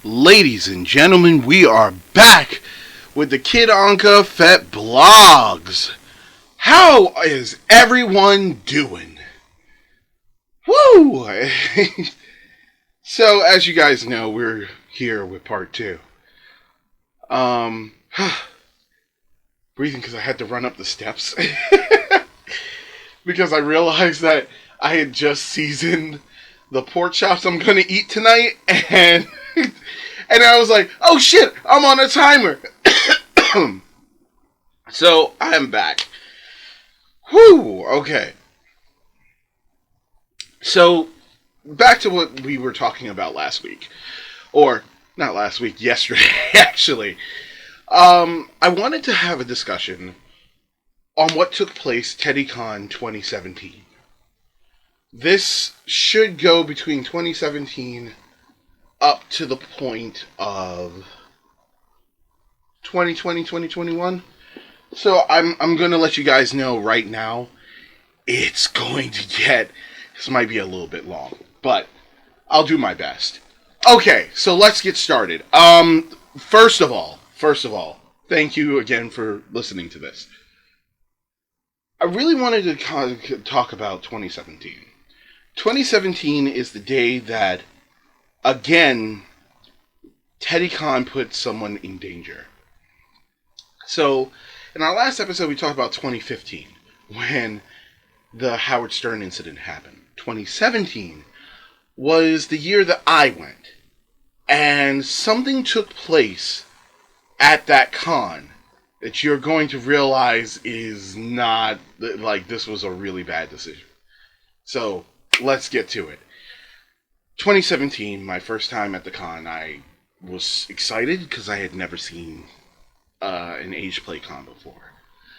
Ladies and gentlemen, we are back with the Kid Anka Fetvlogs. How is everyone doing? Woo! So, as you guys know, we're here with part 2. Breathing because I had to run up the steps. Because I realized that I had just seasoned the pork chops I'm going to eat tonight, and I was like, oh shit, I'm on a timer. So, I am back. Whew, okay. So, back to what we were talking about last week. Or, not last week, yesterday, actually. I wanted to have a discussion on what took place Teddycon 2017. This should go between 2017 up to the point of 2020, 2021. So I'm going to let you guys know right now, it's going to get, this might be a little bit long, but I'll do my best. Okay, so let's get started. First of all, thank you again for listening to this. I really wanted to talk about 2017. 2017 is the day that, again, Teddycon put someone in danger. So, in our last episode, we talked about 2015, when the Howard Stern incident happened. 2017 was the year that I went, and something took place at that con that you're going to realize is not, like, this was a really bad decision. So, let's get to it. 2017, my first time at the con, I was excited because I had never seen an AgePlay con before.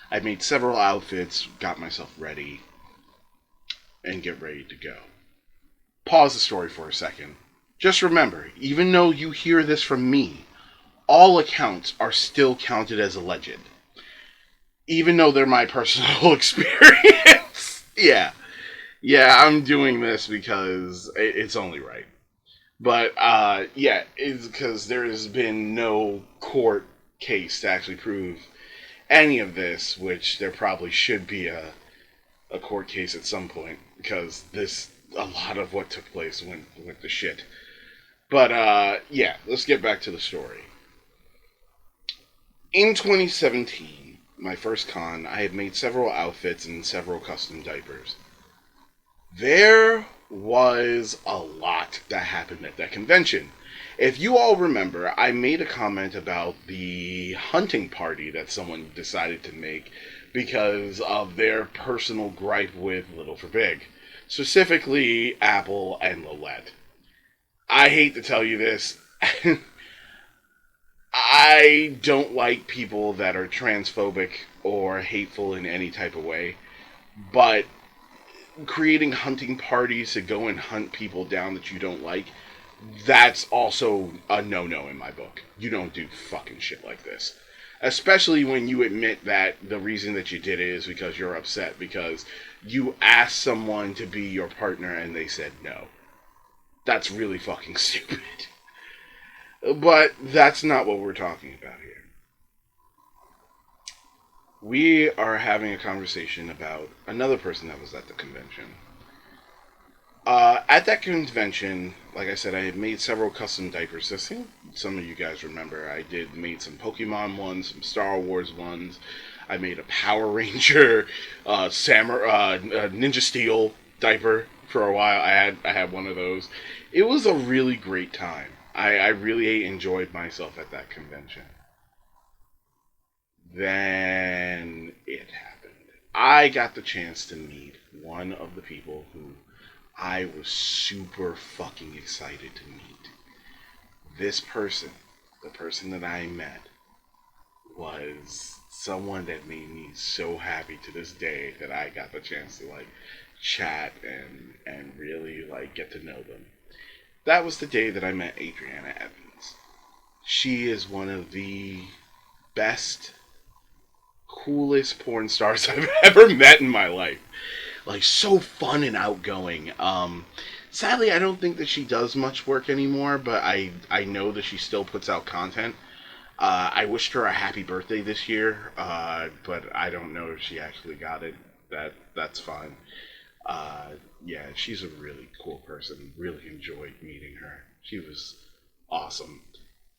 I made several outfits, got myself ready, and get ready to go. Pause the story for a second. Just remember, even though you hear this from me, all accounts are still counted as alleged. Even though they're my personal experience. Yeah, I'm doing this because it's only right. But, it's because there has been no court case to actually prove any of this, which there probably should be a court case at some point, because a lot of what took place went to shit. But, let's get back to the story. In 2017, my first con, I had made several outfits and several custom diapers. There was a lot that happened at that convention. If you all remember, I made a comment about the hunting party that someone decided to make because of their personal gripe with Little for Big. Specifically, Apple and Lolette. I hate to tell you this. I don't like people that are transphobic or hateful in any type of way, but creating hunting parties to go and hunt people down that you don't like, that's also a no-no in my book. You don't do fucking shit like this. Especially when you admit that the reason that you did it is because you're upset because you asked someone to be your partner and they said no. That's really fucking stupid. But that's not what we're talking about here. We are having a conversation about another person that was at the convention. At that convention, like I said, I had made several custom diapers. I think some of you guys remember. I made some Pokemon ones, some Star Wars ones. I made a Power Ranger, Ninja Steel diaper for a while. I had one of those. It was a really great time. I really enjoyed myself at that convention. Then it happened. I got the chance to meet one of the people who I was super fucking excited to meet. This person, the person that I met, was someone that made me so happy to this day that I got the chance to chat and really get to know them. That was the day that I met Adriana Evans. She is one of the best, coolest porn stars I've ever met in my life. So fun and outgoing. Sadly, I don't think that she does much work anymore, but I know that she still puts out content. I wished her a happy birthday this year, but I don't know if she actually got it. That's fine. Yeah, she's a really cool person. Really enjoyed meeting her. She was awesome.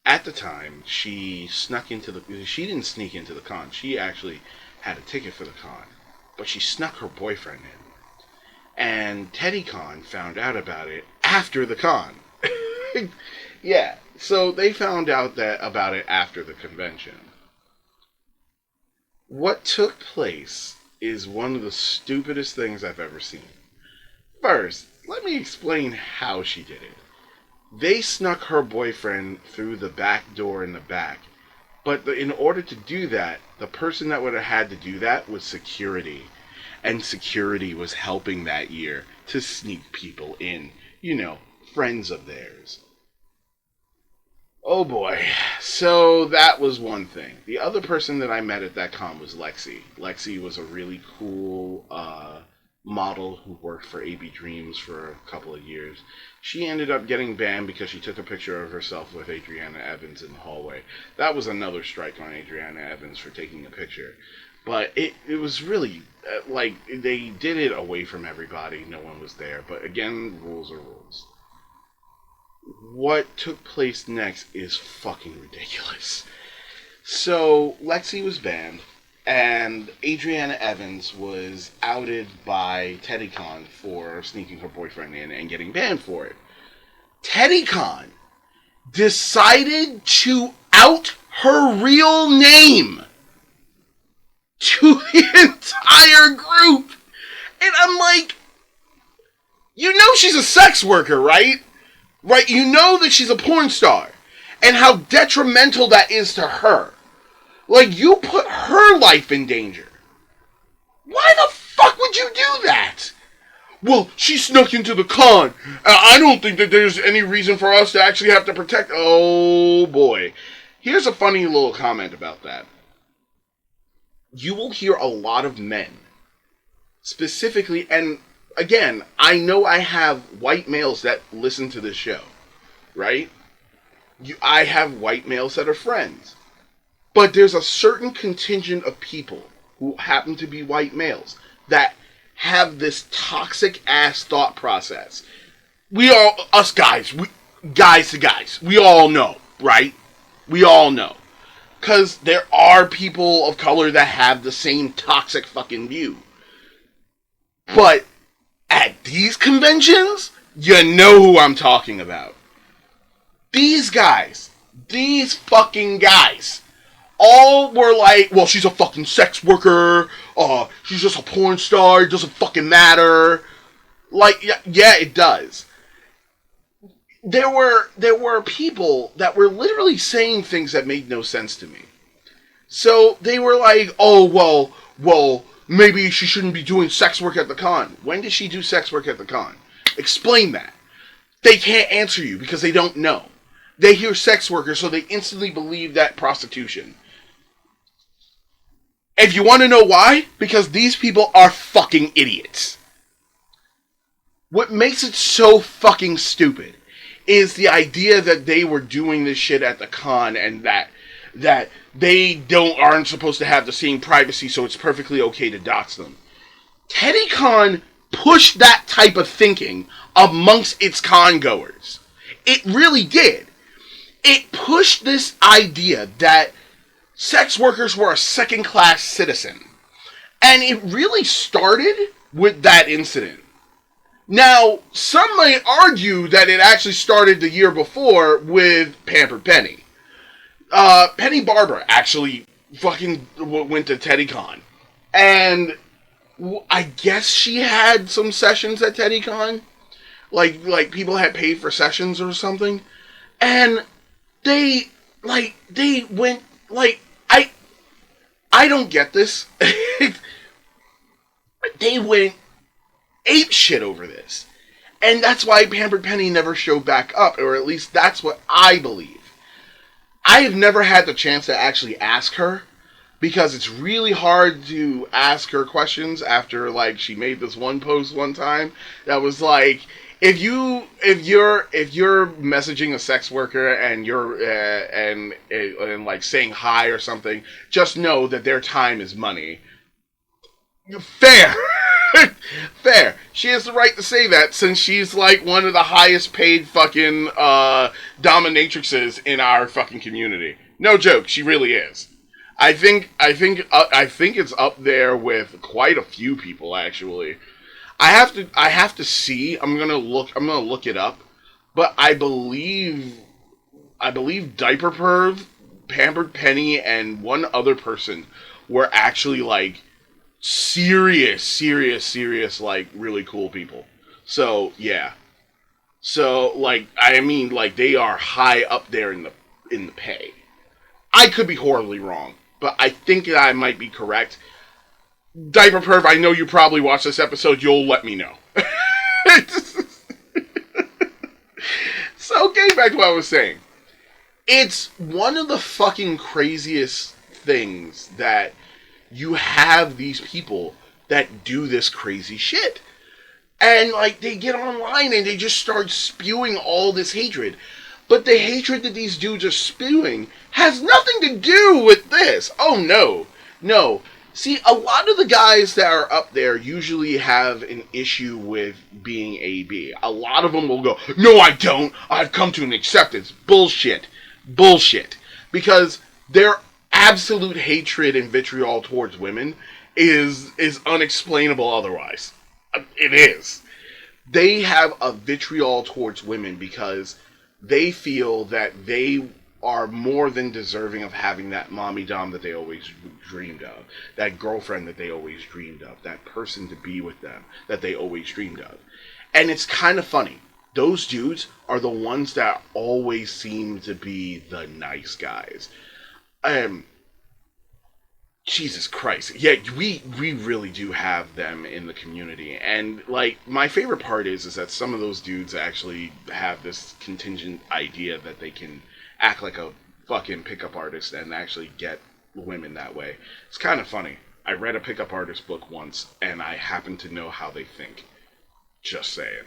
At the time, she snuck into the. She didn't sneak into the con. She actually had a ticket for the con, but she snuck her boyfriend in. And Teddycon found out about it after the con. Yeah, so they found out about it after the convention. What took place is one of the stupidest things I've ever seen. First, let me explain how she did it. They snuck her boyfriend through the back door in the back. But in order to do that, the person that would have had to do that was security. And security was helping that year to sneak people in. You know, friends of theirs. Oh boy. So that was one thing. The other person that I met at that con was Lexi. Lexi was a really cool model who worked for AB Dreams for a couple of years. She ended up getting banned because she took a picture of herself with Adriana Evans in the hallway. That was another strike on Adriana Evans for taking a picture. But it was really, like, they did it away from everybody. No one was there. But again, rules are rules. What took place next is fucking ridiculous. So, Lexi was banned. And Adriana Evans was outed by Teddycon for sneaking her boyfriend in and getting banned for it. Teddycon decided to out her real name to the entire group. And I'm like, you know she's a sex worker, right? Right? You know that she's a porn star. And how detrimental that is to her. Like, you put her life in danger. Why the fuck would you do that? Well, she snuck into the con. I don't think that there's any reason for us to actually have to protect. Oh, boy. Here's a funny little comment about that. You will hear a lot of men, specifically, and again, I know I have white males that listen to this show, right? I have white males that are friends. But there's a certain contingent of people who happen to be white males that have this toxic ass thought process. We all, us guys, guys to guys, we all know, right? We all know. Because there are people of color that have the same toxic fucking view. But at these conventions, you know who I'm talking about. These guys, these fucking guys, all were like, well, she's a fucking sex worker, she's just a porn star, it doesn't fucking matter. Like, yeah, it does. There were people that were literally saying things that made no sense to me. So they were like, oh, well, maybe she shouldn't be doing sex work at the con. When did she do sex work at the con? Explain that. They can't answer you because they don't know. They hear sex worker, so they instantly believe that prostitution. If you want to know why, because these people are fucking idiots. What makes it so fucking stupid is the idea that they were doing this shit at the con and that they aren't supposed to have the same privacy, so it's perfectly okay to dox them. Teddycon pushed that type of thinking amongst its con goers. It really did. It pushed this idea that sex workers were a second-class citizen. And it really started with that incident. Now, some might argue that it actually started the year before with Pampered Penny. Penny Barber actually fucking went to Teddycon. And I guess she had some sessions at Teddycon. Like people had paid for sessions or something. And they went, I don't get this. They went ape shit over this. And that's why Pampered Penny never showed back up, or at least that's what I believe. I have never had the chance to actually ask her, because it's really hard to ask her questions after, like, she made this one post one time that was like, if you're messaging a sex worker and you're and like saying hi or something, just know that their time is money. Fair. Fair. She has the right to say that since she's like one of the highest paid fucking dominatrixes in our fucking community. No joke, she really is. I think it's up there with quite a few people actually. I have to see. I'm gonna look it up. But I believe Diaper Perv, Pampered Penny, and one other person were actually like serious, like really cool people. So yeah. So like I mean like they are high up there in the pay. I could be horribly wrong, but I think that I might be correct. Diaper Perv, I know you probably watched this episode. You'll let me know. So getting back to what I was saying. It's one of the fucking craziest things that you have these people that do this crazy shit. And, like, they get online and they just start spewing all this hatred. But the hatred that these dudes are spewing has nothing to do with this. Oh, no. No. See, a lot of the guys that are up there usually have an issue with being AB. A lot of them will go, no, I don't. I've come to an acceptance. Bullshit. Bullshit. Because their absolute hatred and vitriol towards women is unexplainable otherwise. It is. They have a vitriol towards women because they feel that they are more than deserving of having that mommy dom that they always dreamed of, that girlfriend that they always dreamed of, that person to be with them that they always dreamed of. And it's kind of funny. Those dudes are the ones that always seem to be the nice guys. Jesus Christ. Yeah, we really do have them in the community. And, like, my favorite part is that some of those dudes actually have this contingent idea that they can act like a fucking pickup artist and actually get women that way. It's kind of funny. I read a pickup artist book once, and I happen to know how they think. Just saying.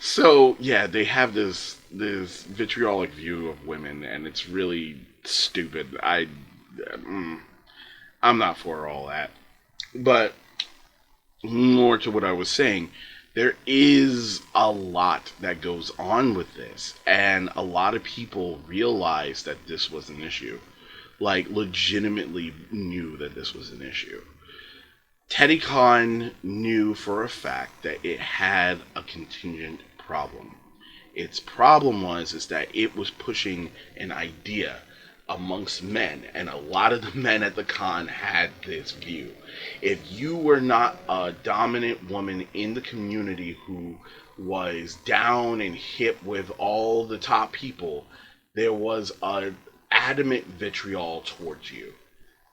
So, yeah, they have this vitriolic view of women, and it's really stupid. I'm not for all that. But more to what I was saying, there is a lot that goes on with this, and a lot of people realize that this was an issue. Like, legitimately knew that this was an issue. Teddycon knew for a fact that it had a contingent problem. Its problem is that it was pushing an idea amongst men, and a lot of the men at the con had this view. If you were not a dominant woman in the community who was down and hip with all the top people, there was an adamant vitriol towards you.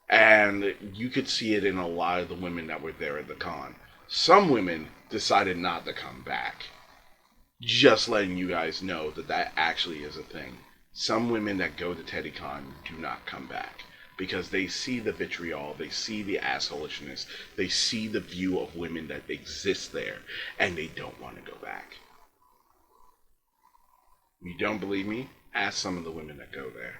And you could see it in a lot of the women that were there at the con. Some women decided not to come back. Just letting you guys know that that actually is a thing. Some women that go to Teddycon do not come back. Because they see the vitriol, they see the assholishness, they see the view of women that exist there, and they don't want to go back. You don't believe me? Ask some of the women that go there.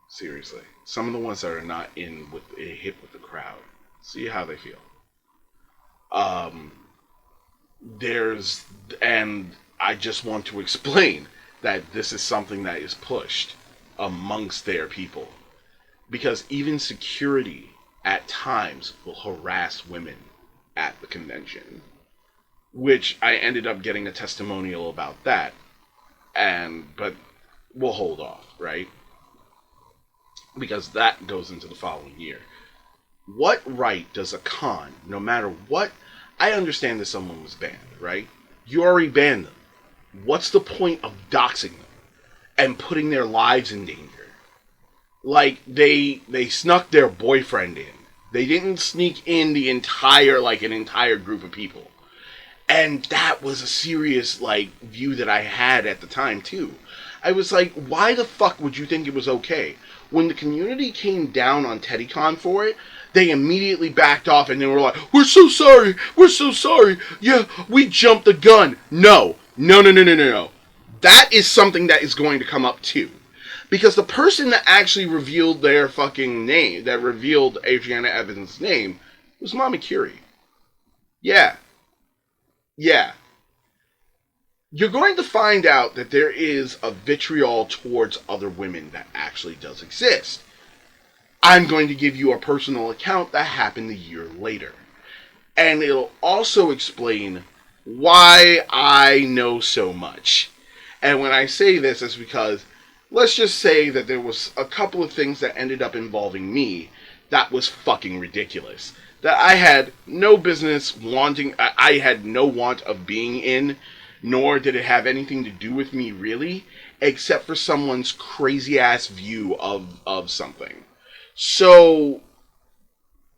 Seriously. Some of the ones that are not hip with the crowd. See how they feel. And I just want to explain that this is something that is pushed amongst their people. Because even security at times will harass women at the convention. Which I ended up getting a testimonial about that. But we'll hold off, right? Because that goes into the following year. What right does a con, no matter what, I understand that someone was banned, right? You already banned them. What's the point of doxing them and putting their lives in danger? Like, they snuck their boyfriend in. They didn't sneak in an entire group of people. And that was a serious, view that I had at the time, too. I was like, why the fuck would you think it was okay? when the community came down on Teddycon for it, they immediately backed off and they were like, "We're so sorry, we're so sorry. Yeah, we jumped the gun." No, no, no, no, no, no, no. That is something that is going to come up too. Because the person that actually revealed their fucking name, that revealed Adriana Evans' name, was Mama Curie. Yeah. Yeah. You're going to find out that there is a vitriol towards other women that actually does exist. I'm going to give you a personal account that happened a year later. And it'll also explain why I know so much. And when I say this, it's because, let's just say that there was a couple of things that ended up involving me that was fucking ridiculous. That I had no business wanting, I had no want of being in, nor did it have anything to do with me really, except for someone's crazy ass view of something. So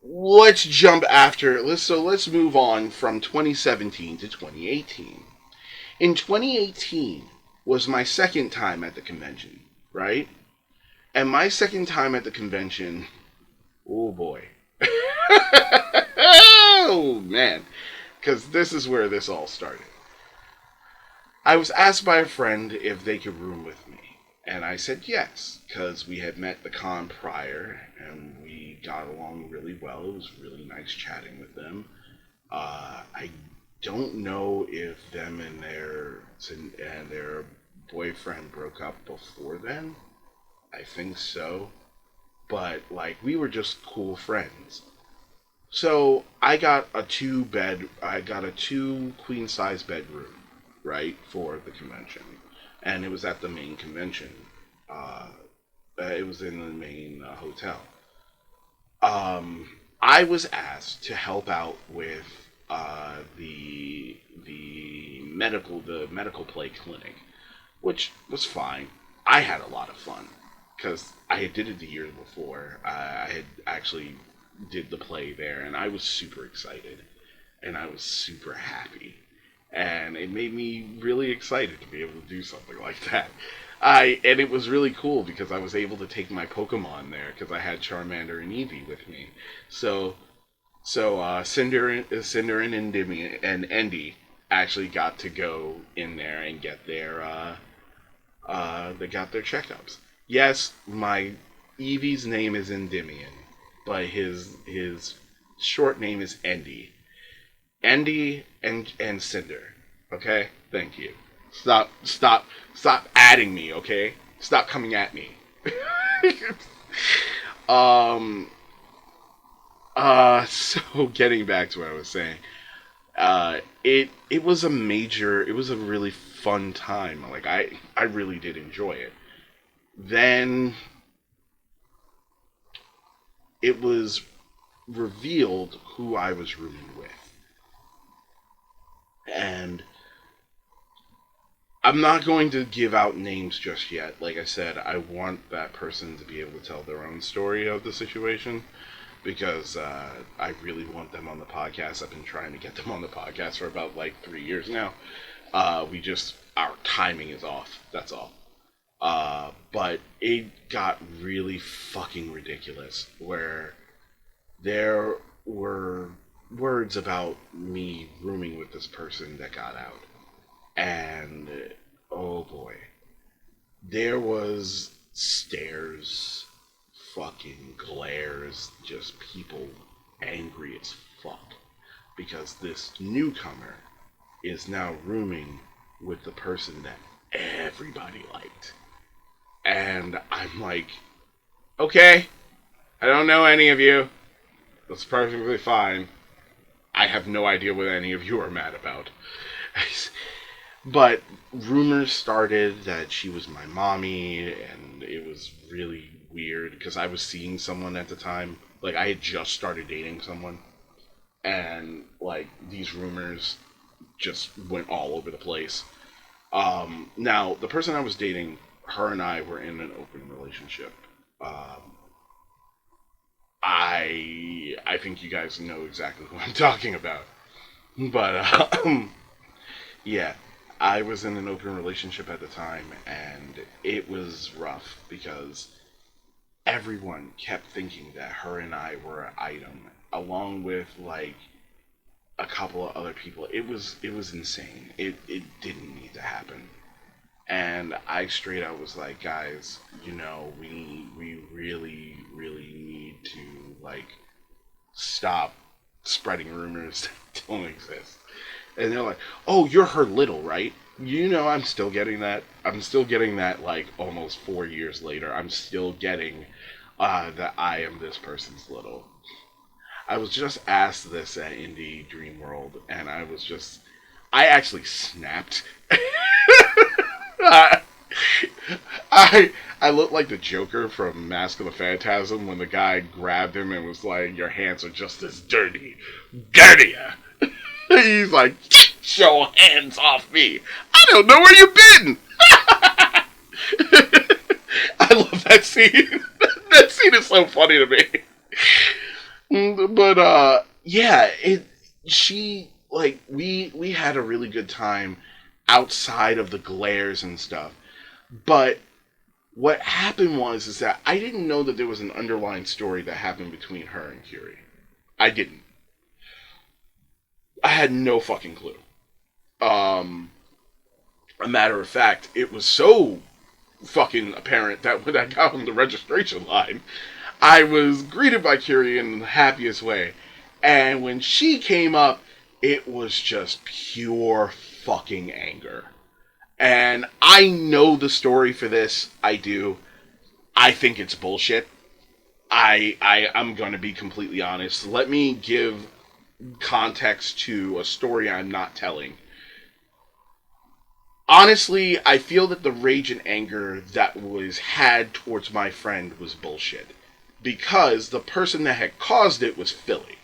let's let's move on from 2017 to 2018. In 2018 was my second time at the convention, right? And my second time at the convention, oh boy. Oh man, because this is where this all started. I was asked by a friend if they could room with me. And I said yes, because we had met the con prior, and we got along really well. It was really nice chatting with them. I don't know if them and their boyfriend broke up before then. I think so. But, like, we were just cool friends. So, I got a two queen size bedroom, right, for the convention. And it was at the main convention. It was in the main hotel. I was asked to help out with the medical play clinic, which was fine. I had a lot of fun because I had did it the year before. I had actually did the play there, and I was super excited, and I was super happy. And it made me really excited to be able to do something like that. And it was really cool because I was able to take my Pokemon there because I had Charmander and Eevee with me. So Cinder and Endy actually got to go in there and get they got their checkups. Yes, my Eevee's name is Endymion, but his short name is Endy. Endy and Cinder. Okay? Thank you. Stop adding me, okay? Stop coming at me. um so getting back to what I was saying. It was a really fun time. Like I really did enjoy it. Then it was revealed who I was rooming with. And I'm not going to give out names just yet. Like I said, I want that person to be able to tell their own story of the situation because I really want them on the podcast. I've been trying to get them on the podcast for about like 3 years now. Our timing is off. That's all. But it got really fucking ridiculous where there were words about me rooming with this person that got out. And oh boy, there was stares, fucking glares, just people angry as fuck because this newcomer is now rooming with the person that everybody liked. And I'm like, okay, I don't know any of you. That's perfectly fine. I have no idea what any of you are mad about. But rumors started that she was my mommy, and it was really weird because I was seeing someone at the time. Like, I had just started dating someone, and, like, these rumors just went all over the place. Now, the person I was dating, her and I were in an open relationship. I think you guys know exactly who I'm talking about. But, yeah, I was in an open relationship at the time, and it was rough because everyone kept thinking that her and I were an item, along with like a couple of other people. It was insane. It didn't need to happen. And I straight up was like, guys, we really need to like stop spreading rumors that don't exist. And they're like, oh, you're her little, right? I'm still getting that. I'm still getting that like almost 4 years later. I'm still getting that I am this person's little. I was just asked this at Indie Dream World, and I actually snapped. I, I looked like the Joker from Mask of the Phantasm when the guy grabbed him and was like, "Your hands are just as dirty, dirtier." He's like, "Get your hands off me! I don't know where you've been." I love that scene. That scene is so funny to me. But yeah, we had a really good time outside of the glares and stuff. But what happened is that I didn't know that there was an underlying story that happened between her and Curie. I didn't. I had no fucking clue. A matter of fact, it was so fucking apparent that when I got on the registration line, I was greeted by Curie in the happiest way. And when she came up, it was just pure fucking anger. And I know the story for this. I do. I think it's bullshit. I'm going to be completely honest. Let me give context to a story I'm not telling. Honestly, I feel that the rage and anger that was had towards my friend was bullshit. Because the person that had caused it was Philly.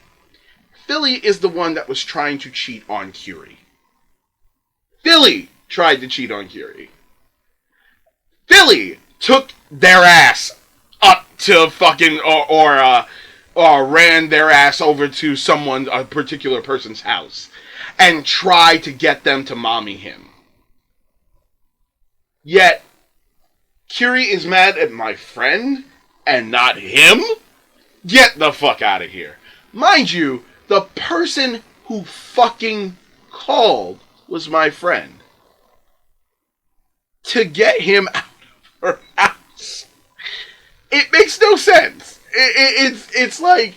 Philly is the one that was trying to cheat on Curie. Philly tried to cheat on Curie. Philly took their ass up to fucking, or ran their ass over to a particular person's house, and tried to get them to mommy him. Yet, Curie is mad at my friend, and not him? Get the fuck out of here. Mind you, the person who fucking called was my friend. To get him out of her house. It makes no sense. It's like,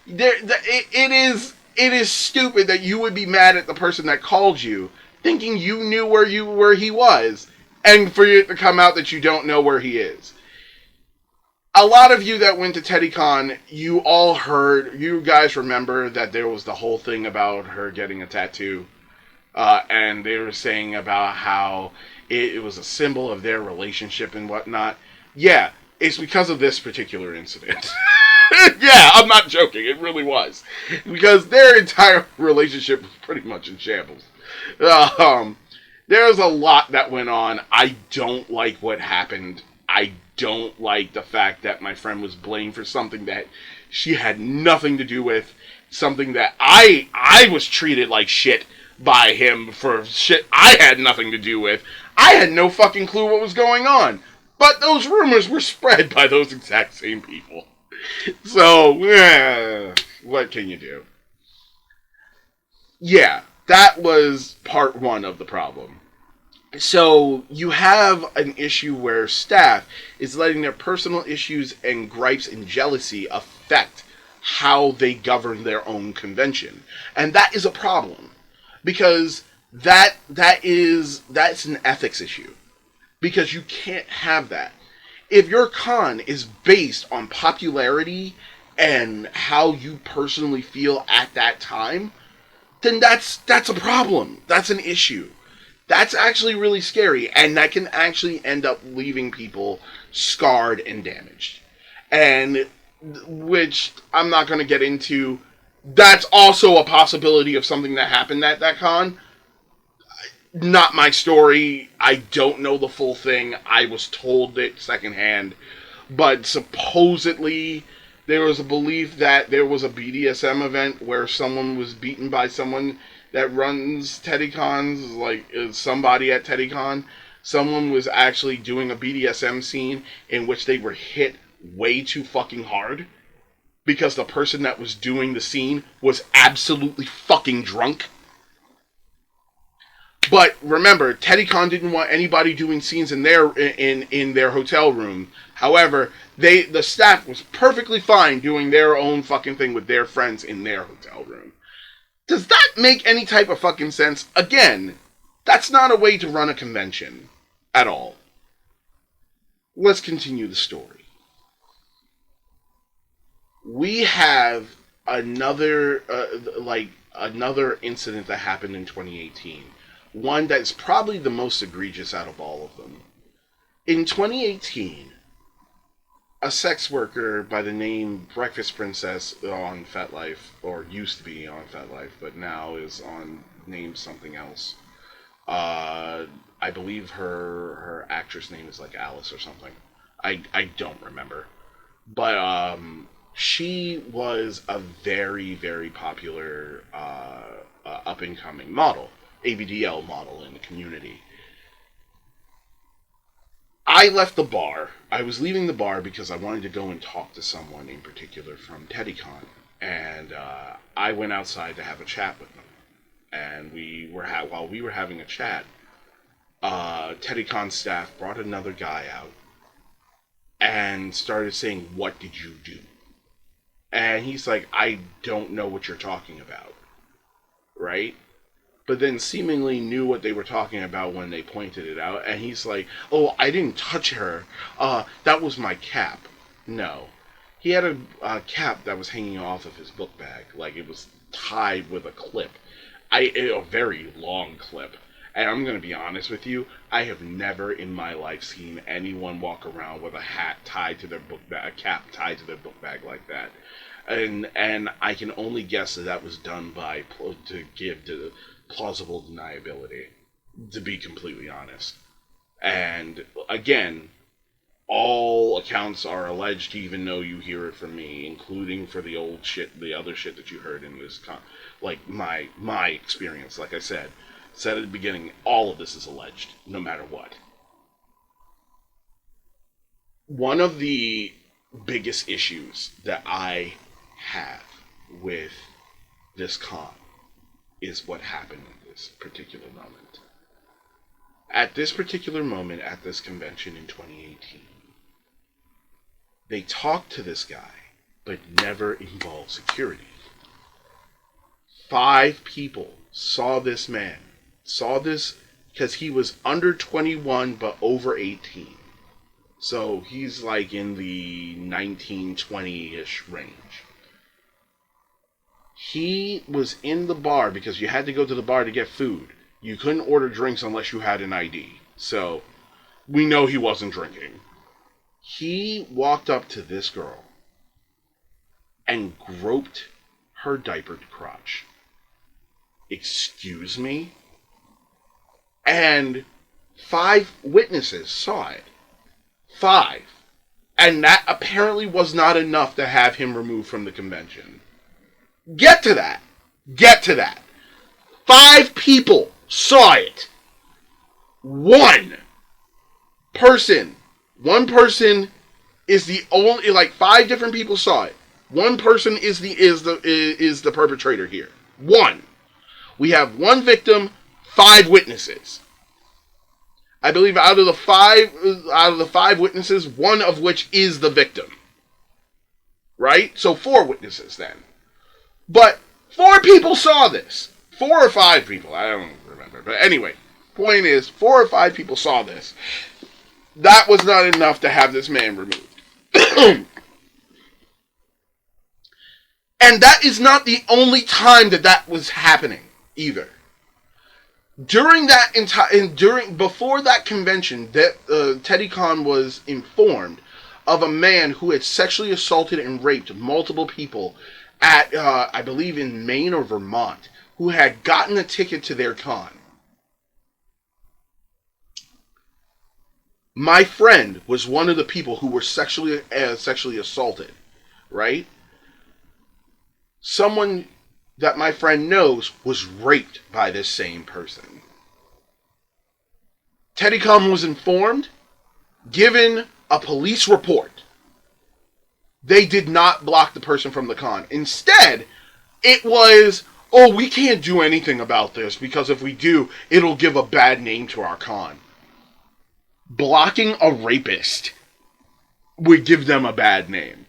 it is stupid that you would be mad at the person that called you, thinking you knew where he was, and for it to come out that you don't know where he is. A lot of you that went to Teddycon, you guys remember that there was the whole thing about her getting a tattoo. And they were saying about how it was a symbol of their relationship and whatnot. Yeah, it's because of this particular incident. Yeah, I'm not joking. It really was. Because their entire relationship was pretty much in shambles. There's a lot that went on. I don't like what happened. I don't like the fact that my friend was blamed for something that she had nothing to do with. Something that I was treated like shit by him for shit I had nothing to do with. I had no fucking clue what was going on. But those rumors were spread by those exact same people. So, what can you do? Yeah, that was part one of the problem. So, you have an issue where staff is letting their personal issues and gripes and jealousy affect how they govern their own convention. And that is a problem. Because that's an ethics issue. Because you can't have that. If your con is based on popularity and how you personally feel at that time, then that's a problem. That's an issue. That's actually really scary, and that can actually end up leaving people scarred and damaged. And, which I'm not going to get into, that's also a possibility of something that happened at that con. Not my story. I don't know the full thing. I was told it secondhand. But supposedly, there was a belief that there was a BDSM event where someone was beaten by someone that runs Teddycons, like somebody at Teddycon. Someone was actually doing a BDSM scene in which they were hit way too fucking hard because the person that was doing the scene was absolutely fucking drunk. But remember, Teddycon didn't want anybody doing scenes in their hotel room. However, the staff was perfectly fine doing their own fucking thing with their friends in their hotel room. Does that make any type of fucking sense? Again, that's not a way to run a convention at all. Let's continue the story. We have another incident that happened in 2018. One that's probably the most egregious out of all of them. In 2018, a sex worker by the name Breakfast Princess on FetLife, or used to be on FetLife, but now is on named something else. I believe her actress name is like Alice or something. I don't remember. But she was a very, very popular up-and-coming model, ABDL model in the community. I left the bar. I was leaving the bar because I wanted to go and talk to someone in particular from Teddycon. And I went outside to have a chat with them. And while we were having a chat, Teddycon staff brought another guy out and started saying, "What did you do?" And he's like, "I don't know what you're talking about." Right? But then seemingly knew what they were talking about when they pointed it out. And he's like, "Oh, I didn't touch her. That was my cap." No. He had a cap that was hanging off of his book bag. Like, it was tied with a clip. A very long clip. And I'm going to be honest with you, I have never in my life seen anyone walk around with a hat tied to their book bag, a cap tied to their book bag like that. And I can only guess that was done to give the plausible deniability, to be completely honest. And again, all accounts are alleged, even though you hear it from me, including for the other shit that you heard in this, like my experience. Like I said at the beginning, all of this is alleged, no matter what. One of the biggest issues that I have with this con is what happened at this particular moment. At this particular moment, at this convention in 2018, they talked to this guy, but never involved security. 5 people saw this man. Saw this because he was under 21 but over 18. So he's like in the 19, 20-ish range. He was in the bar because you had to go to the bar to get food. You couldn't order drinks unless you had an ID. So we know he wasn't drinking. He walked up to this girl and groped her diapered crotch. Excuse me? And 5 witnesses saw it. 5. And that apparently was not enough to have him removed from the convention. Get to that. 5 people saw it. One person is the only, like 5 different people saw it. One person is the perpetrator here. One. We have 1 victim, 5 witnesses. I believe out of the 5 witnesses, 1 of which is the victim. Right? So 4 witnesses then. But 4 people saw this. 4 or 5 people, I don't remember. But anyway, point is, 4 or 5 people saw this. That was not enough to have this man removed. And that is not the only time that was happening either. Before that convention, Teddycon was informed of a man who had sexually assaulted and raped multiple people at, I believe in Maine or Vermont, who had gotten a ticket to their con. My friend was one of the people who were sexually assaulted, right? Someone that my friend knows was raped by this same person. Teddycon was informed, given a police report, They did not block the person from the con. Instead, it was, oh, we can't do anything about this because if we do, it'll give a bad name to our con. Blocking a rapist would give them a bad name.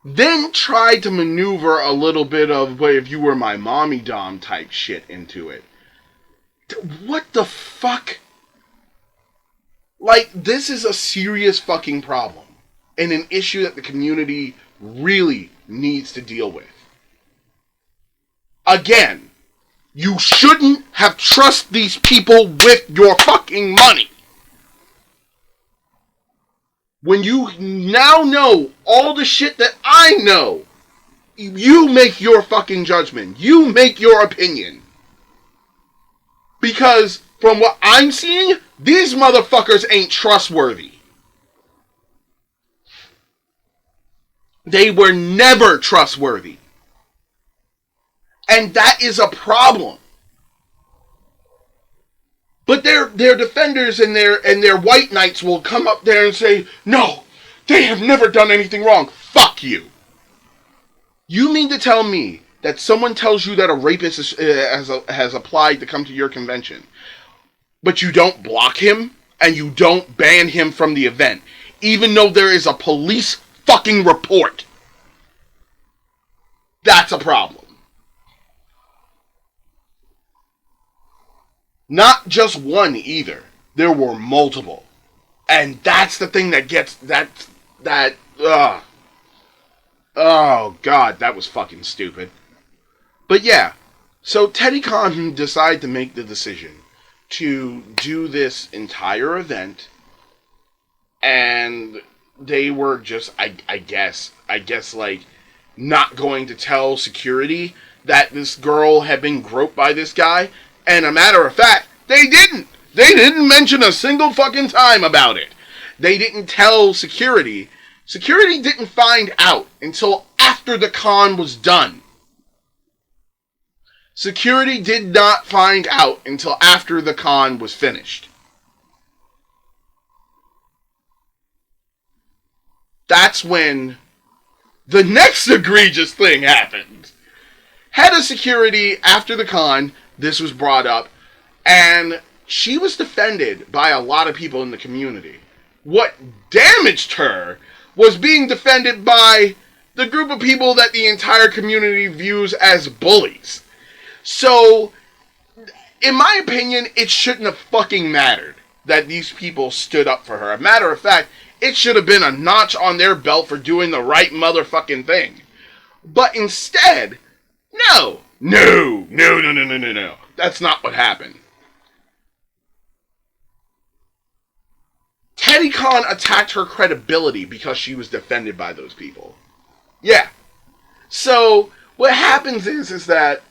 Then tried to maneuver a little bit of, well, if you were my mommy dom type shit into it. What the fuck? Like, this is a serious fucking problem. And an issue that the community really needs to deal with. Again, you shouldn't have trusted these people with your fucking money. When you now know all the shit that I know, you make your fucking judgment. You make your opinion. Because from what I'm seeing, these motherfuckers ain't trustworthy. They were never trustworthy. And that is a problem. But their defenders and their white knights will come up there and say, no, they have never done anything wrong. Fuck you. You mean to tell me that someone tells you that a rapist has applied to come to your convention, but you don't block him and you don't ban him from the event, even though there is a police fucking report? That's a problem. Not just one either. There were multiple. And that's the thing that gets oh god, that was fucking stupid. But yeah, so Teddycon decided to make the decision to do this entire event, and they were just, I guess like, not going to tell security that this girl had been groped by this guy. And a matter of fact, they didn't. They didn't mention a single fucking time about it. They didn't tell security. Security didn't find out until after the con was done. Security did not find out until after the con was finished. That's when the next egregious thing happened. Head of security after the con, this was brought up, and she was defended by a lot of people in the community. What damaged her was being defended by the group of people that the entire community views as bullies. So, in my opinion, it shouldn't have fucking mattered that these people stood up for her. A matter of fact, it should have been a notch on their belt for doing the right motherfucking thing. But instead, no. That's not what happened. Teddycon attacked her credibility because she was defended by those people. Yeah. So, what happens is that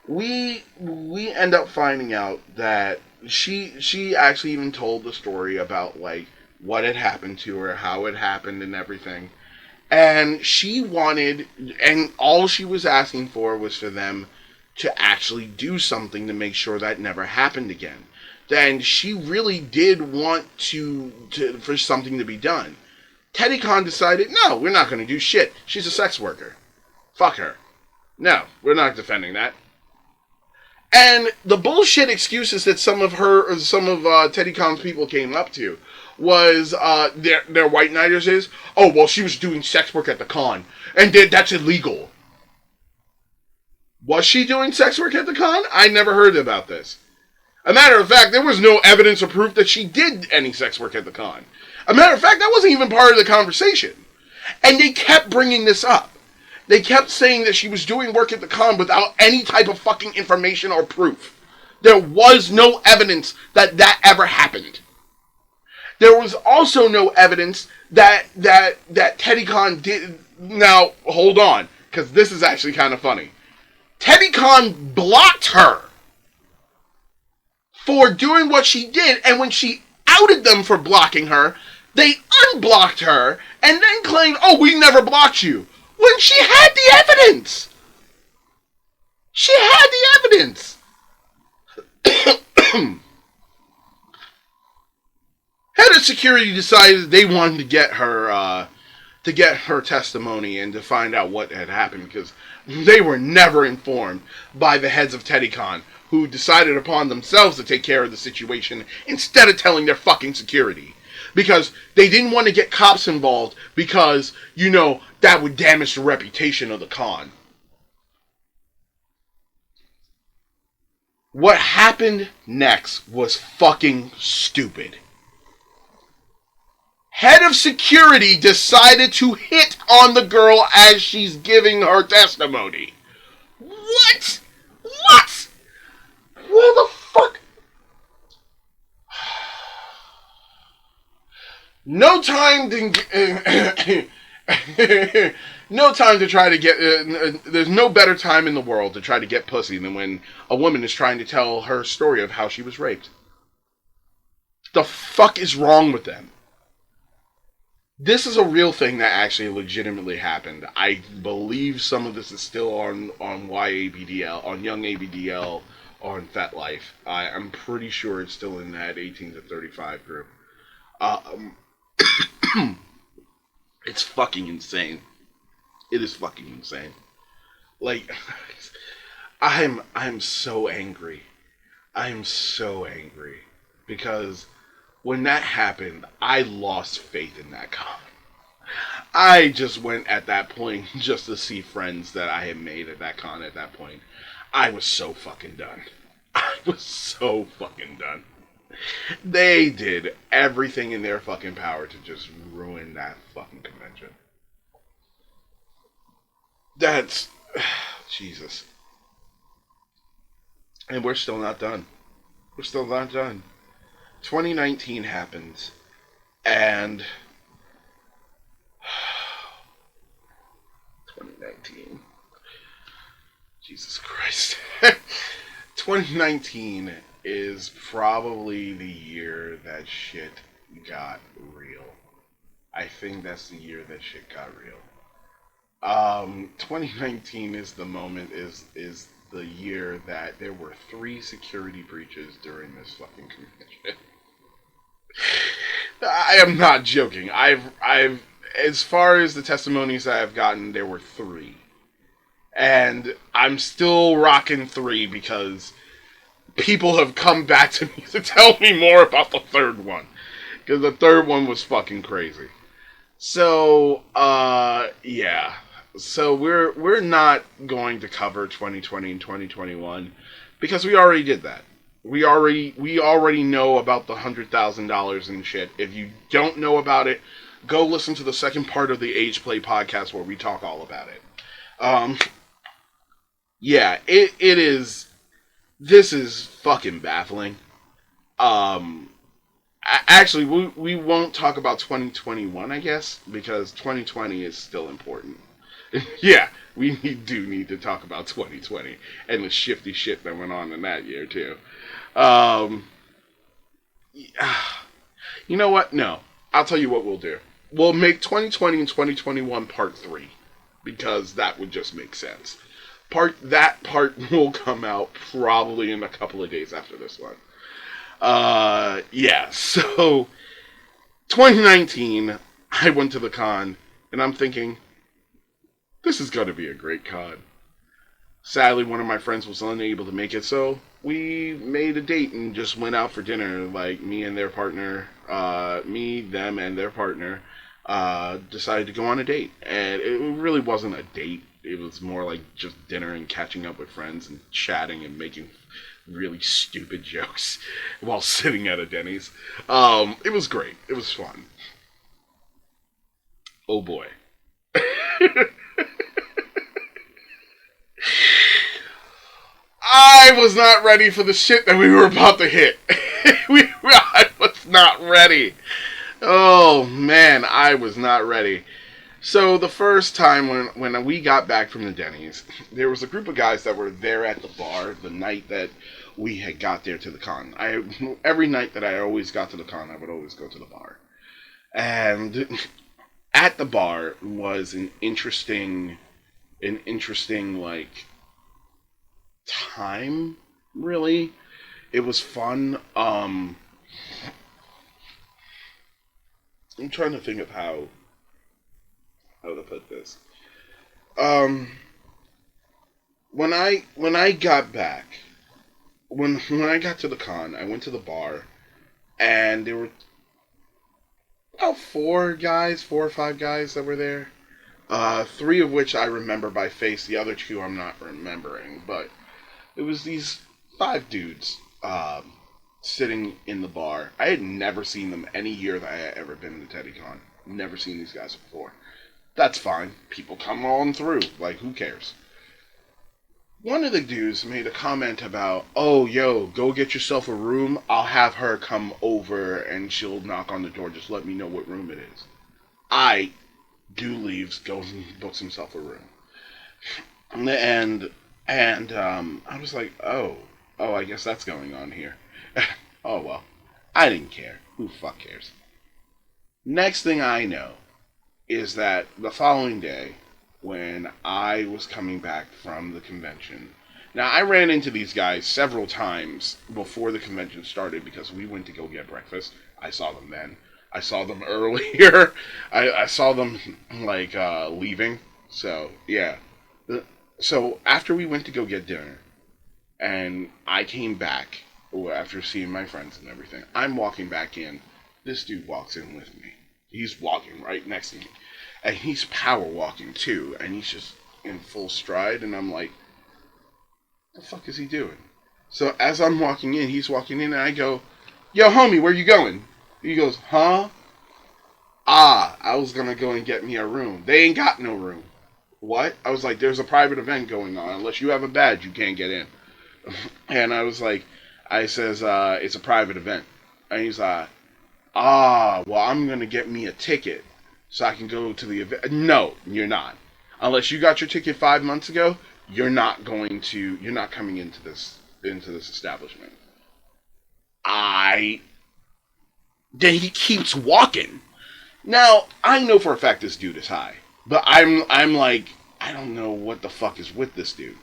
we end up finding out that she actually even told the story about, like, what had happened to her, how it happened and everything. And she wanted, and all she was asking for was for them to actually do something to make sure that never happened again. And she really did want for something to be done. Teddycon decided, no, we're not going to do shit. She's a sex worker. Fuck her. No, we're not defending that. And the bullshit excuses that some of Teddycon's people came up to was their white knighters is, oh, well, she was doing sex work at the con, and that's illegal. Was she doing sex work at the con? I never heard about this. A matter of fact, there was no evidence or proof that she did any sex work at the con. A matter of fact, that wasn't even part of the conversation. And they kept bringing this up. They kept saying that she was doing work at the con without any type of fucking information or proof. There was no evidence that ever happened. There was also no evidence that Teddycon did. Now, hold on, because this is actually kind of funny. Teddycon blocked her for doing what she did, and when she outed them for blocking her, they unblocked her and then claimed, oh, we never blocked you, when she had the evidence. She had the evidence. Head of security decided they wanted to get her to get her testimony and to find out what had happened, because they were never informed by the heads of Teddycon, who decided upon themselves to take care of the situation instead of telling their fucking security. Because they didn't want to get cops involved because, you know, that would damage the reputation of the con. What happened next was fucking stupid. Head of security decided to hit on the girl as she's giving her testimony. What? What? Where the fuck? No time to... no time to try to get... there's no better time in the world to try to get pussy than when a woman is trying to tell her story of how she was raped. The fuck is wrong with them? This is a real thing that actually legitimately happened. I believe some of this is still on YABDL, on Young ABDL, on FetLife. I'm pretty sure it's still in that 18 to 35 group. It's fucking insane. It is fucking insane. Like, I'm so angry. I'm so angry. Because when that happened, I lost faith in that con. I just went at that point just to see friends that I had made at that con at that point. I was so fucking done. I was so fucking done. They did everything in their fucking power to just ruin that fucking convention. That's... Jesus. And we're still not done. We're still not done. 2019 happens, and 2019, Jesus Christ. 2019 is probably the year that shit got real. I think that's the year that shit got real. 2019 is the moment, is the year that there were 3 security breaches during this fucking convention. I am not joking. I've as far as the testimonies that I've gotten, there were 3. And I'm still rocking 3 because people have come back to me to tell me more about the 3rd one. Because the 3rd one was fucking crazy. So, yeah. So we're not going to cover 2020 and 2021 because we already did that. We already know about the $100,000 and shit. If you don't know about it, go listen to the second part of the AgePlay podcast where we talk all about it. Yeah, it is. This is fucking baffling. Actually, we won't talk about 2021, I guess, because 2020 is still important. Yeah, we do need to talk about 2020 and the shifty shit that went on in that year, too. You know what? No. I'll tell you what we'll do. We'll make 2020 and 2021 part 3. Because that would just make sense. That part will come out probably in a couple of days after this one. Yeah, so 2019, I went to the con, and I'm thinking, this is going to be a great con. Sadly, one of my friends was unable to make it, so we made a date and just went out for dinner. Like, me, them, and their partner decided to go on a date. And it really wasn't a date. It was more like just dinner and catching up with friends and chatting and making really stupid jokes while sitting at a Denny's. It was great. It was fun. Oh boy. I was not ready for the shit that we were about to hit. I was not ready. Oh, man, I was not ready. So the first time when we got back from the Denny's, there was a group of guys that were there at the bar the night that we had got there to the con. Every night that I always got to the con, I would always go to the bar. And at the bar was an interesting, like, time, really. It was fun. I'm trying to think of how how to put this. When I got back, when I got to the con, I went to the bar, and there were about four or five guys that were there. Three of which I remember by face. The other two I'm not remembering. But it was these five dudes sitting in the bar. I had never seen them any year that I had ever been to Teddycon. Never seen these guys before. That's fine. People come on through. Like, who cares? One of the dudes made a comment about, oh, yo, go get yourself a room. I'll have her come over and she'll knock on the door. Just let me know what room it is. Dude leaves, goes and books himself a room. And I was like, oh, I guess that's going on here. Oh, well, I didn't care. Who the fuck cares? Next thing I know is that the following day, when I was coming back from the convention. Now, I ran into these guys several times before the convention started because we went to go get breakfast. I saw them then. I saw them earlier. I saw them, like, leaving. So, yeah. So, after we went to go get dinner, and I came back after seeing my friends and everything, I'm walking back in. This dude walks in with me. He's walking right next to me. And he's power walking too, and he's just in full stride, and I'm like, what the fuck is he doing? So as I'm walking in, he's walking in, and I go, yo, homie, where you going? He goes, huh? I was gonna go and get me a room. They ain't got no room. What? I was like, there's a private event going on. Unless you have a badge, you can't get in. And I was like, it's a private event. And he's like, well, I'm gonna get me a ticket so I can go to the event. No, you're not. Unless you got your ticket 5 months ago, you're not coming into this establishment. Then he keeps walking. Now, I know for a fact this dude is high. But I'm like, I don't know what the fuck is with this dude.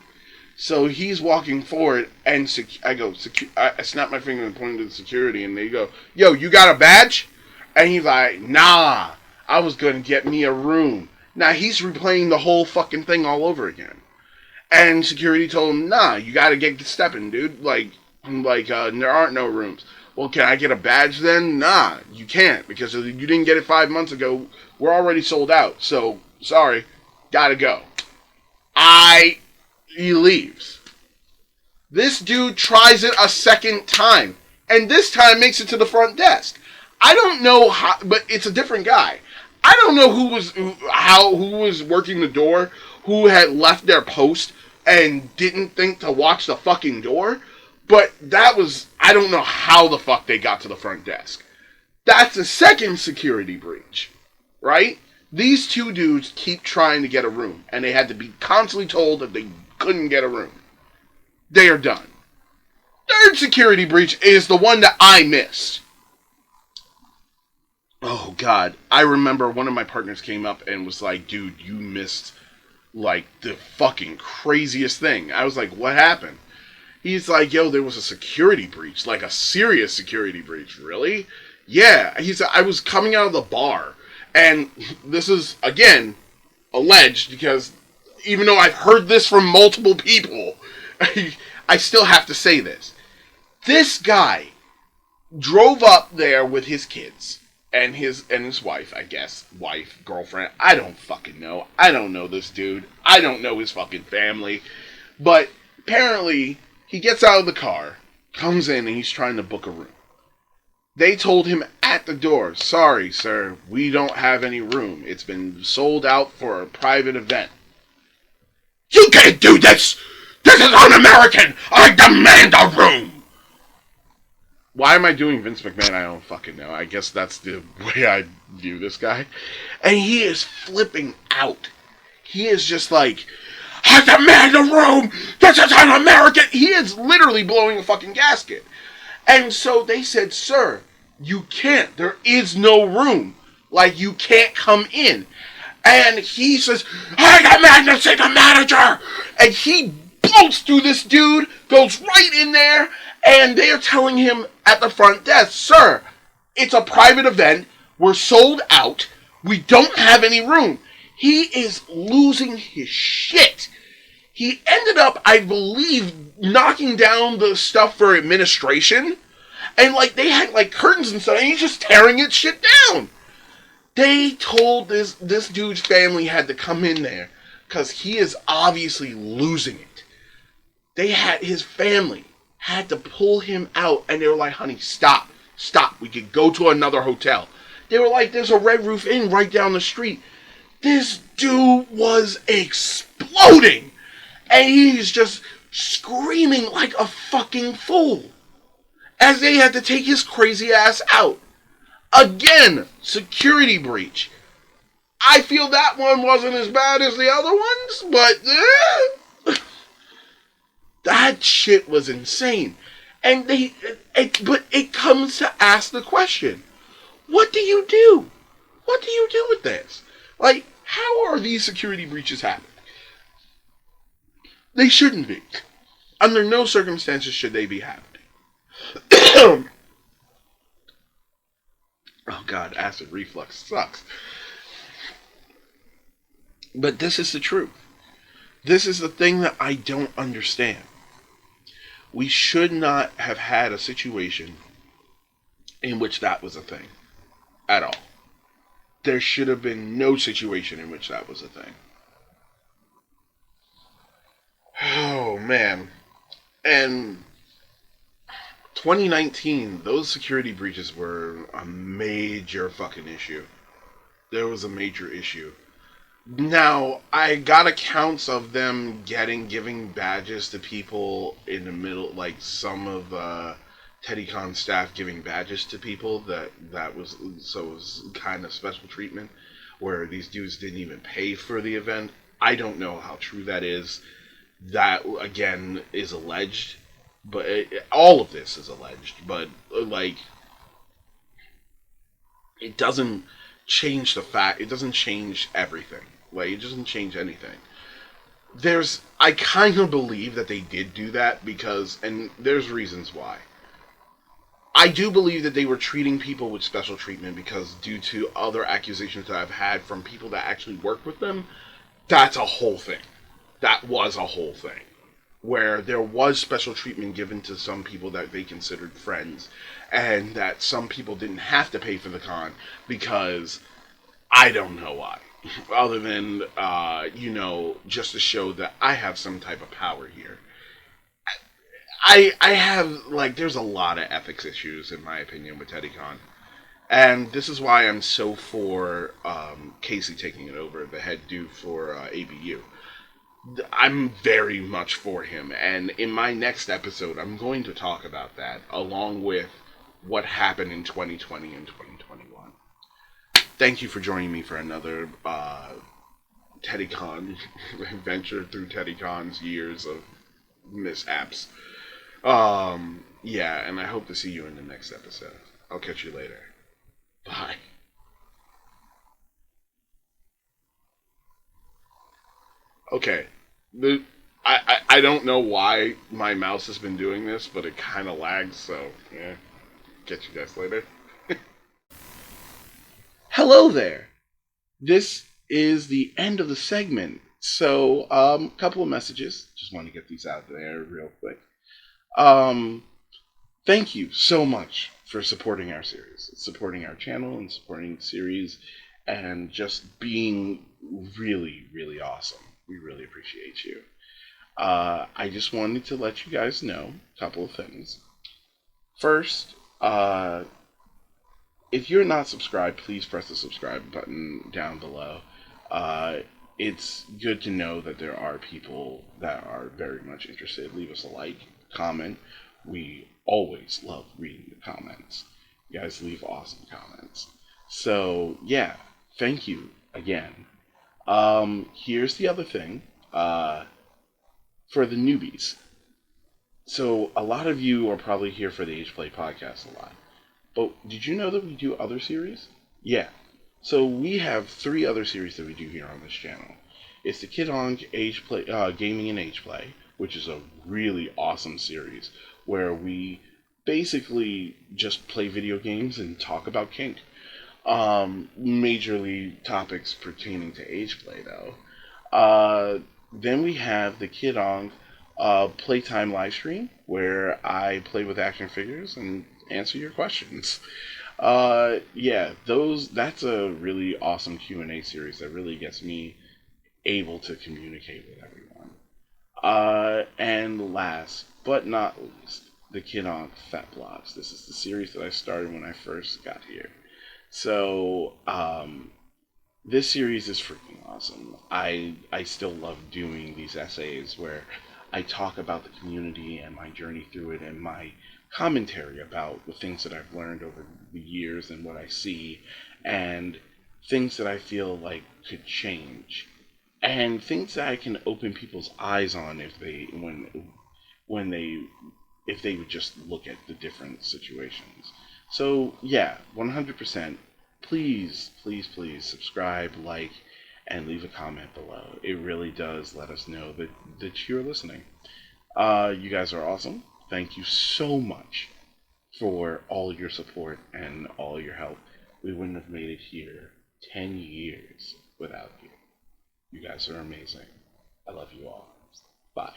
So he's walking forward, and I snap my finger and point to the security, and they go, yo, you got a badge? And he's like, nah, I was going to get me a room. Now he's replaying the whole fucking thing all over again. And security told him, nah, you got to get stepping, dude. Like, there aren't no rooms. Well, can I get a badge then? Nah, you can't, because you didn't get it 5 months ago. We're already sold out. So, sorry, gotta go. He leaves. This dude tries it a second time, and this time makes it to the front desk. I don't know how, but it's a different guy. I don't know who was working the door, who had left their post and didn't think to watch the fucking door, but I don't know how the fuck they got to the front desk. That's the second security breach, right? These two dudes keep trying to get a room, and they had to be constantly told that they couldn't get a room. They are done. Third security breach is the one that I missed. Oh, God. I remember one of my partners came up and was like, dude, you missed, like, the fucking craziest thing. I was like, what happened? He's like, yo, there was a security breach, like a serious security breach. Really? Yeah. He said, I was coming out of the bar, and this is, again, alleged, because even though I've heard this from multiple people, I still have to say this. This guy drove up there with his kids and his wife, I guess. Wife, girlfriend, I don't fucking know. I don't know this dude. I don't know his fucking family. But apparently, he gets out of the car, comes in, and he's trying to book a room. They told him at the door, sorry, sir, we don't have any room. It's been sold out for a private event. You can't do this! This is un-American! I demand a room! Why am I doing Vince McMahon? I don't fucking know. I guess that's the way I view this guy. And he is flipping out. He is just like, I demand a room! This is un-American! He is literally blowing a fucking gasket. And so they said, sir, you can't. There is no room. Like, you can't come in. And he says, I demand to see the manager! And he bolts through this dude, goes right in there, and they're telling him at the front desk, sir, it's a private event, we're sold out, we don't have any room. He is losing his shit. He ended up, I believe, knocking down the stuff for administration. And, like, they had, like, curtains and stuff, and he's just tearing its shit down. They told this dude's family had to come in there because he is obviously losing it. His family had to pull him out, and they were like, honey, stop. We could go to another hotel. They were like, there's a Red Roof Inn right down the street. This dude was exploding. And he's just screaming like a fucking fool. As they had to take his crazy ass out. Again, security breach. I feel that one wasn't as bad as the other ones, but that shit was insane. And but it comes to ask the question, what do you do? What do you do with this? Like, how are these security breaches happening? They shouldn't be. Under no circumstances should they be happening. Oh God, acid reflux sucks. But this is the truth. This is the thing that I don't understand. We should not have had a situation in which that was a thing. At all. There should have been no situation in which that was a thing. Oh, man. And 2019, those security breaches were a major fucking issue. There was a major issue. Now, I got accounts of them giving badges to people in the middle, like some of Teddycon staff giving badges to people that was kind of special treatment, where these dudes didn't even pay for the event. I don't know how true that is. That, again, is alleged. But all of this is alleged. But, like, it doesn't change the fact. It doesn't change everything. Like, it doesn't change anything. I kind of believe that they did do that because, and there's reasons why. I do believe that they were treating people with special treatment because due to other accusations that I've had from people that actually work with them, that's a whole thing. That was a whole thing. Where there was special treatment given to some people that they considered friends, and that some people didn't have to pay for the con because I don't know why. Other than, just to show that I have some type of power here. I have, like, there's a lot of ethics issues, in my opinion, with Teddycon. And this is why I'm so for Casey taking it over, the head dude for ABU. I'm very much for him, and in my next episode, I'm going to talk about that, along with what happened in 2020 and 2021. Thank you for joining me for another Teddycon venture through Teddycon's years of mishaps. Yeah, and I hope to see you in the next episode. I'll catch you later. Bye. Okay. I don't know why my mouse has been doing this, but it kind of lags, so yeah. Catch you guys later. Hello there. This is the end of the segment. So, couple of messages. Just want to get these out there real quick. Thank you so much for supporting our series, supporting our channel, and supporting the series, and just being really, really awesome. We really appreciate you. I just wanted to let you guys know a couple of things. First, if you're not subscribed, please press the subscribe button down below. It's good to know that there are people that are very much interested. Leave us a like, comment. We always love reading the comments. You guys leave awesome comments. So, yeah, thank you again. Here's the other thing. For the newbies. So, a lot of you are probably here for the AgePlay podcast a lot. But did you know that we do other series? Yeah. So, we have 3 other series that we do here on this channel. It's the Kid Ankh AgePlay, Gaming and AgePlay, which is a really awesome series where we basically just play video games and talk about kink. Majorly topics pertaining to age play, though. Then we have the Kid Ankh playtime live stream where I play with action figures and answer your questions. Yeah, those that's a really awesome Q&A series that really gets me able to communicate with everyone. And last but not least, the Kid Ankh Fetvlogs. This is the series that I started when I first got here. So, this series is freaking awesome. I still love doing these essays where I talk about the community and my journey through it and my commentary about the things that I've learned over the years and what I see and things that I feel like could change and things that I can open people's eyes on if they when they if they would just look at the different situations. So yeah, 100%. Please, please, please subscribe, like, and leave a comment below. It really does let us know that you're listening. You guys are awesome. Thank you so much for all your support and all your help. We wouldn't have made it here 10 years without you. You guys are amazing. I love you all. Bye.